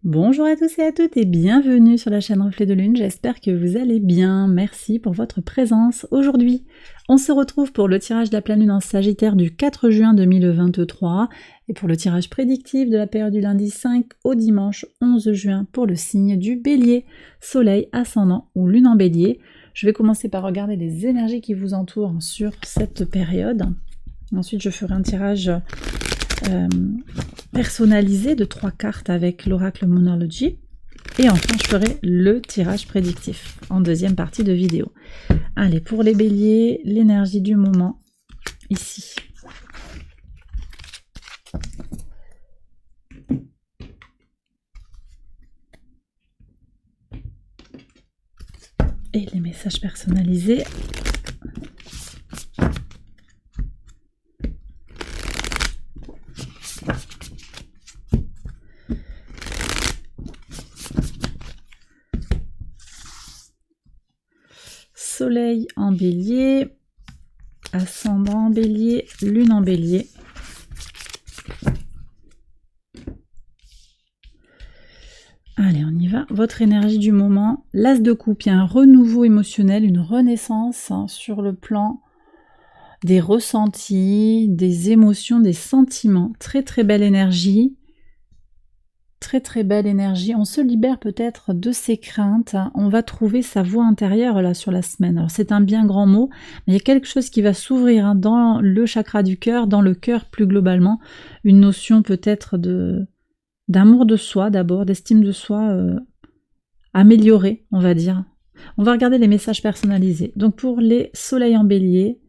Bonjour à tous et à toutes et bienvenue sur la chaîne Reflet de Lune, j'espère que vous allez bien, merci pour votre présence. Aujourd'hui, on se retrouve pour le tirage de la pleine lune en Sagittaire du 4 juin 2023 et pour le tirage prédictif de la période du lundi 5 au dimanche 11 juin pour le signe du Bélier, Soleil, Ascendant ou Lune en Bélier. Je vais commencer par regarder les énergies qui vous entourent sur cette période. Ensuite, je ferai un tirage personnalisé de 3 cartes avec l'oracle Moonology. Et enfin, je ferai le tirage prédictif en deuxième partie de vidéo. Allez, pour les béliers, l'énergie du moment, ici. Et les messages personnalisés. Soleil en bélier, ascendant en bélier, lune en bélier. Allez, on y va. Votre énergie du moment, l'as de coupe, il y a un renouveau émotionnel, une renaissance sur le plan des ressentis, des émotions, des sentiments. Très très belle énergie. Très très belle énergie, on se libère peut-être de ses craintes, on va trouver sa voie intérieure là sur la semaine. Alors c'est un bien grand mot, mais il y a quelque chose qui va s'ouvrir dans le chakra du cœur, dans le cœur plus globalement, une notion peut-être d'amour de soi d'abord, d'estime de soi améliorée, on va dire. On va regarder les messages personnalisés. Donc pour les soleils en bélier,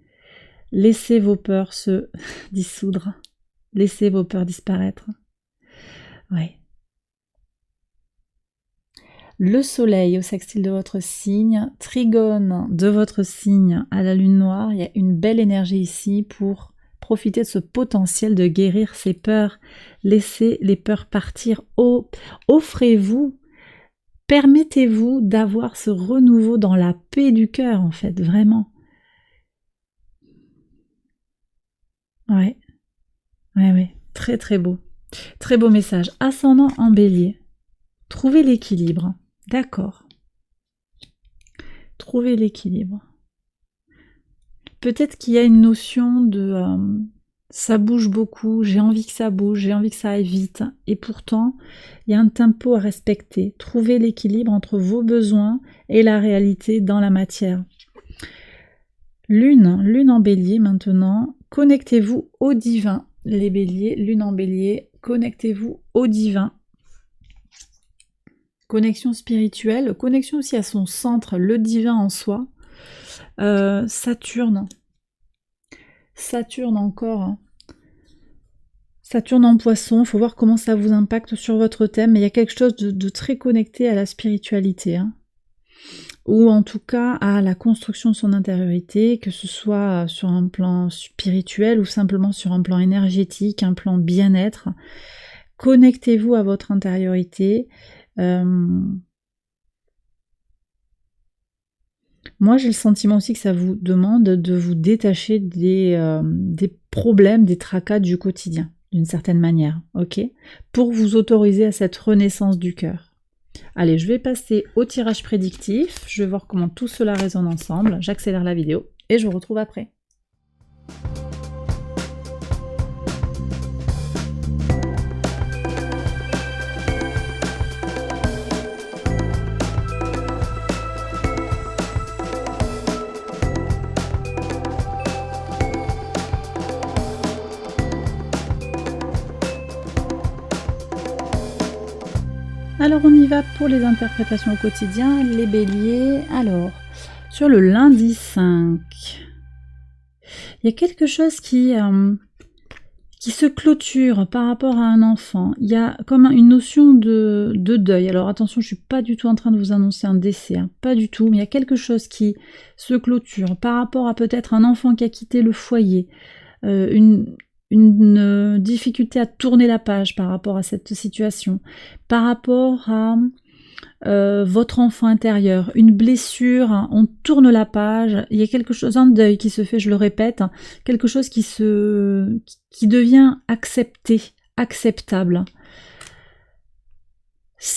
laissez vos peurs se dissoudre, laissez vos peurs disparaître. Ouais. Le soleil au sextile de votre signe, trigone de votre signe à la lune noire, il y a une belle énergie ici pour profiter de ce potentiel de guérir ses peurs, laissez les peurs partir, offrez-vous, permettez-vous d'avoir ce renouveau dans la paix du cœur en fait, vraiment. Ouais, très très beau message. Ascendant en bélier, trouvez l'équilibre. D'accord. Trouver l'équilibre. Peut-être qu'il y a une notion de ça bouge beaucoup, j'ai envie que ça bouge, j'ai envie que ça aille vite. Et pourtant, il y a un tempo à respecter. Trouver l'équilibre entre vos besoins et la réalité dans la matière. Lune en bélier maintenant. Connectez-vous au divin. Les béliers, lune en bélier, connectez-vous au divin. Connexion spirituelle, connexion aussi à son centre, le divin en soi. Saturne encore. Saturne en poisson, il faut voir comment ça vous impacte sur votre thème, mais il y a quelque chose de très connecté à la spiritualité, hein. Ou en tout cas à la construction de son intériorité, que ce soit sur un plan spirituel ou simplement sur un plan énergétique, un plan bien-être. Connectez-vous à votre intériorité. Moi, j'ai le sentiment aussi que ça vous demande de vous détacher des problèmes, des tracas du quotidien, d'une certaine manière, ok? Pour vous autoriser à cette renaissance du cœur. Allez, je vais passer au tirage prédictif, je vais voir comment tout cela résonne ensemble, j'accélère la vidéo et je vous retrouve après. Alors on y va pour les interprétations au quotidien, les béliers. Alors, sur le lundi 5, il y a quelque chose qui se clôture par rapport à un enfant. Il y a comme une notion de deuil. Alors attention, je ne suis pas du tout en train de vous annoncer un décès, hein, pas du tout, mais il y a quelque chose qui se clôture par rapport à peut-être un enfant qui a quitté le foyer, une difficulté à tourner la page par rapport à cette situation, par rapport à votre enfant intérieur, une blessure, hein, on tourne la page, il y a quelque chose, un deuil qui se fait, je le répète, hein, quelque chose qui devient accepté, acceptable.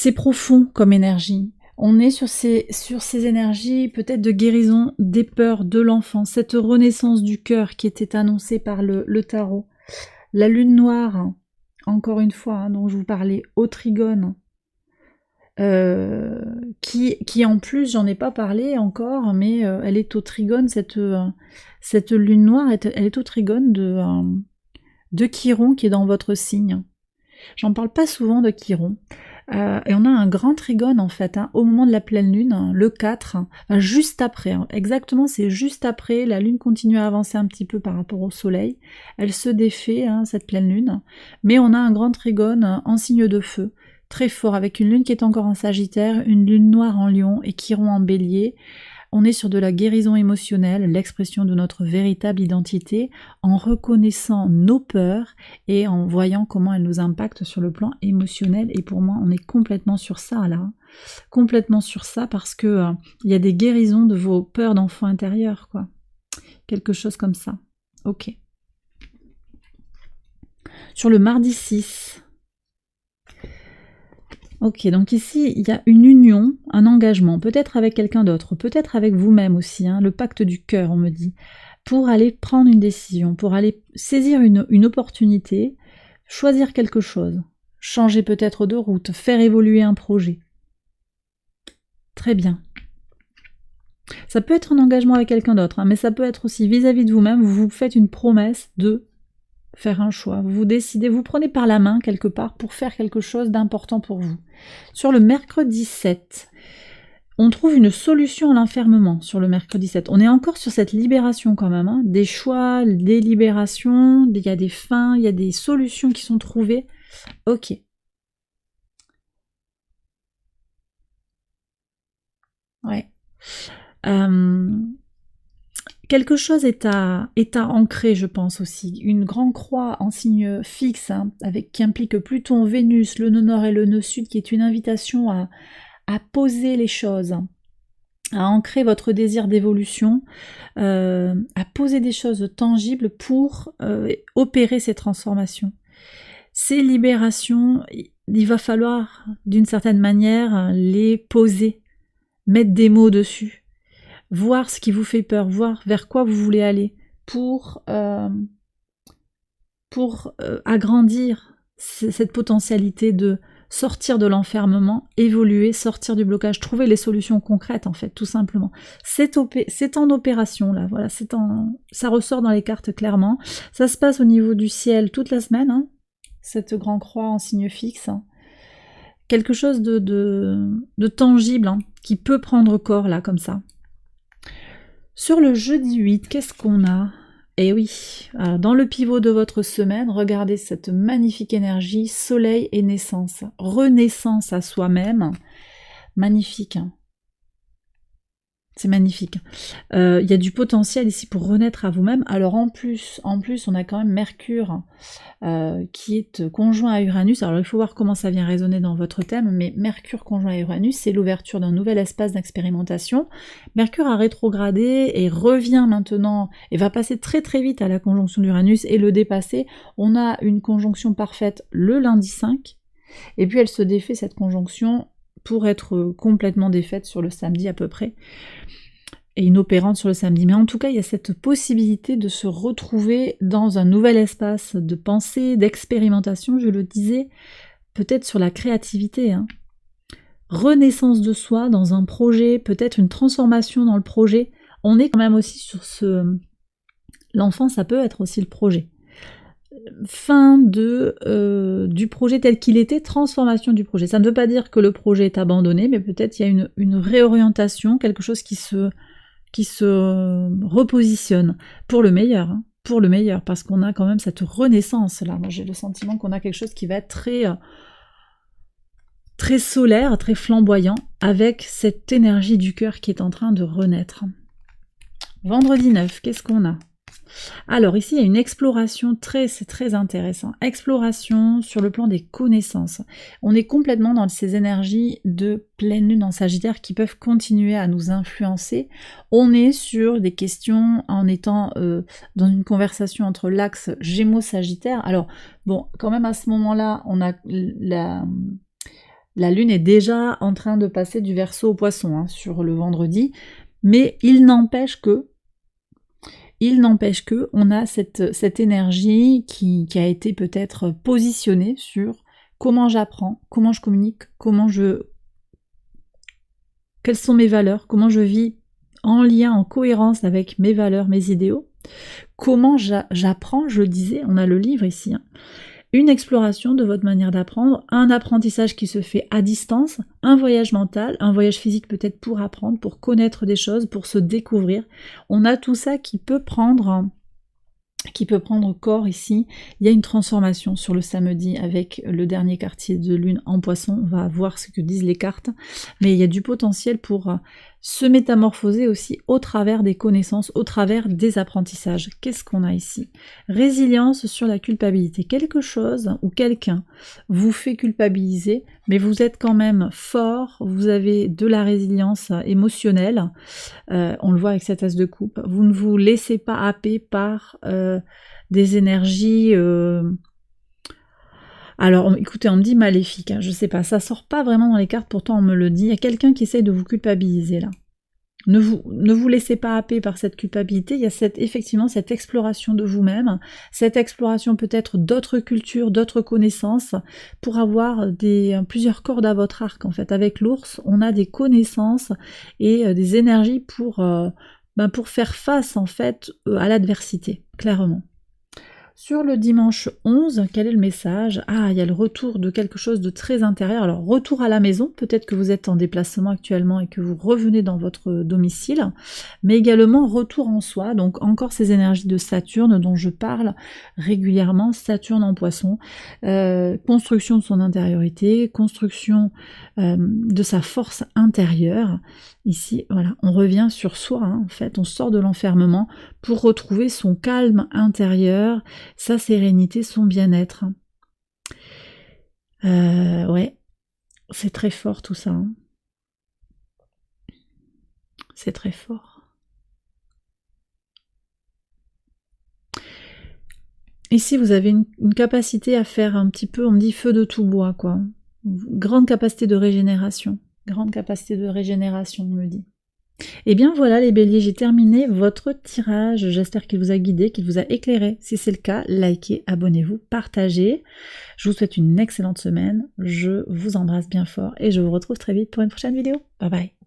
C'est profond comme énergie. On est sur ces énergies peut-être de guérison des peurs de l'enfant, cette renaissance du cœur qui était annoncée par le tarot. La lune noire, encore une fois, hein, dont je vous parlais, au trigone, qui en plus, j'en ai pas parlé encore, mais elle est au trigone, cette lune noire, elle est au trigone de Chiron qui est dans votre signe. J'en parle pas souvent de Chiron. Et on a un grand trigone en fait, hein, au moment de la pleine lune, hein, le 4, enfin, juste après, hein, exactement c'est juste après, la lune continue à avancer un petit peu par rapport au soleil, elle se défait, hein, cette pleine lune, mais on a un grand trigone en signe de feu, très fort, avec une lune qui est encore en Sagittaire, une lune noire en Lion et Chiron en Bélier. On est sur de la guérison émotionnelle, l'expression de notre véritable identité, en reconnaissant nos peurs et en voyant comment elles nous impactent sur le plan émotionnel. Et pour moi, on est complètement sur ça là, complètement sur ça parce que il y a des guérisons de vos peurs d'enfant intérieur, quoi. Quelque chose comme ça. Ok. Sur le mardi 6. Ok, donc ici, il y a une union, un engagement, peut-être avec quelqu'un d'autre, peut-être avec vous-même aussi, hein, le pacte du cœur, on me dit, pour aller prendre une décision, pour aller saisir une opportunité, choisir quelque chose, changer peut-être de route, faire évoluer un projet. Très bien. Ça peut être un engagement avec quelqu'un d'autre, hein, mais ça peut être aussi vis-à-vis de vous-même, vous vous faites une promesse de faire un choix, vous décidez, vous prenez par la main quelque part pour faire quelque chose d'important pour vous. Sur le mercredi 7, on trouve une solution à l'enfermement sur le mercredi 7. On est encore sur cette libération quand même, hein, des choix, des libérations, il y a des fins, il y a des solutions qui sont trouvées. Ok. Ouais. Quelque chose est à ancrer, je pense aussi. Une grande croix en signe fixe, hein, qui implique Pluton, Vénus, le nœud nord et le nœud sud, qui est une invitation à poser les choses, à ancrer votre désir d'évolution, à poser des choses tangibles pour opérer ces transformations. Ces libérations, il va falloir, d'une certaine manière, les poser, mettre des mots dessus. Voir ce qui vous fait peur, voir vers quoi vous voulez aller pour agrandir cette potentialité de sortir de l'enfermement, évoluer, sortir du blocage, trouver les solutions concrètes en fait, tout simplement. C'est en opération là, voilà, ça ressort dans les cartes clairement. Ça se passe au niveau du ciel toute la semaine, hein, cette grande croix en signe fixe. Hein. Quelque chose de tangible, hein, qui peut prendre corps là, comme ça. Sur le jeudi 8, qu'est-ce qu'on a? Eh oui, alors dans le pivot de votre semaine, regardez cette magnifique énergie, soleil et naissance, renaissance à soi-même, magnifique. Hein. C'est magnifique. Il y a du potentiel ici pour renaître à vous-même. Alors en plus, on a quand même Mercure qui est conjoint à Uranus. Alors il faut voir comment ça vient résonner dans votre thème, mais Mercure conjoint à Uranus, c'est l'ouverture d'un nouvel espace d'expérimentation. Mercure a rétrogradé et revient maintenant, et va passer très très vite à la conjonction d'Uranus et le dépasser. On a une conjonction parfaite le lundi 5, et puis elle se défait cette conjonction pour être complètement défaite sur le samedi à peu près, et inopérante sur le samedi. Mais en tout cas, il y a cette possibilité de se retrouver dans un nouvel espace de pensée, d'expérimentation, je le disais, peut-être sur la créativité. Hein. Renaissance de soi dans un projet, peut-être une transformation dans le projet. On est quand même aussi sur ce... L'enfant, ça peut être aussi le projet. Fin du projet tel qu'il était, transformation du projet. Ça ne veut pas dire que le projet est abandonné, mais peut-être il y a une réorientation, quelque chose qui se repositionne pour le meilleur, hein, pour le meilleur, parce qu'on a quand même cette renaissance là. Moi j'ai le sentiment qu'on a quelque chose qui va être très solaire, très flamboyant, avec cette énergie du cœur qui est en train de renaître. Vendredi 9, qu'est-ce qu'on a? Alors ici il y a une exploration c'est très intéressant, exploration sur le plan des connaissances. On est complètement dans ces énergies de pleine lune en Sagittaire qui peuvent continuer à nous influencer. On est sur des questions en étant dans une conversation entre l'axe Gémeaux-Sagittaire. Alors bon, quand même à ce moment-là, on a La lune est déjà en train de passer du Verseau au Poisson hein, sur le vendredi, mais il n'empêche que on a cette énergie qui a été peut-être positionnée sur comment j'apprends, comment je communique, quelles sont mes valeurs, comment je vis en lien, en cohérence avec mes valeurs, mes idéaux, comment j'apprends, je le disais, on a le livre ici, hein, une exploration de votre manière d'apprendre, un apprentissage qui se fait à distance, un voyage mental, un voyage physique peut-être pour apprendre, pour connaître des choses, pour se découvrir. On a tout ça qui peut prendre corps ici. Il y a une transformation sur le samedi avec le dernier quartier de lune en Poisson. On va voir ce que disent les cartes, mais il y a du potentiel pour se métamorphoser aussi au travers des connaissances, au travers des apprentissages. Qu'est-ce qu'on a ici? Résilience sur la culpabilité. Quelque chose ou quelqu'un vous fait culpabiliser, mais vous êtes quand même fort, vous avez de la résilience émotionnelle, on le voit avec cette as de coupe. Vous ne vous laissez pas happer par des énergies... Alors, écoutez, on me dit maléfique, hein, je sais pas, ça sort pas vraiment dans les cartes, pourtant on me le dit. Il y a quelqu'un qui essaye de vous culpabiliser là. Ne vous laissez pas happer par cette culpabilité, il y a effectivement cette exploration de vous-même, cette exploration peut-être d'autres cultures, d'autres connaissances, pour avoir plusieurs cordes à votre arc en fait. Avec l'ours, on a des connaissances et des énergies pour faire face en fait à l'adversité, clairement. Sur le dimanche 11, quel est le message? Ah, il y a le retour de quelque chose de très intérieur. Alors, retour à la maison, peut-être que vous êtes en déplacement actuellement et que vous revenez dans votre domicile, mais également retour en soi, donc encore ces énergies de Saturne dont je parle régulièrement, Saturne en Poisson, construction de son intériorité, construction de sa force intérieure. Ici, voilà, on revient sur soi, hein, en fait, on sort de l'enfermement pour retrouver son calme intérieur, sa sérénité, son bien-être. Ouais, c'est très fort tout ça. Hein. C'est très fort. Ici, vous avez une capacité à faire un petit peu, on me dit feu de tout bois, quoi. Grande capacité de régénération. Grande capacité de régénération, on me dit. Et bien voilà les béliers, j'ai terminé votre tirage, j'espère qu'il vous a guidé, qu'il vous a éclairé. Si c'est le cas, likez, abonnez-vous, partagez. Je vous souhaite une excellente semaine, je vous embrasse bien fort et je vous retrouve très vite pour une prochaine vidéo. Bye bye.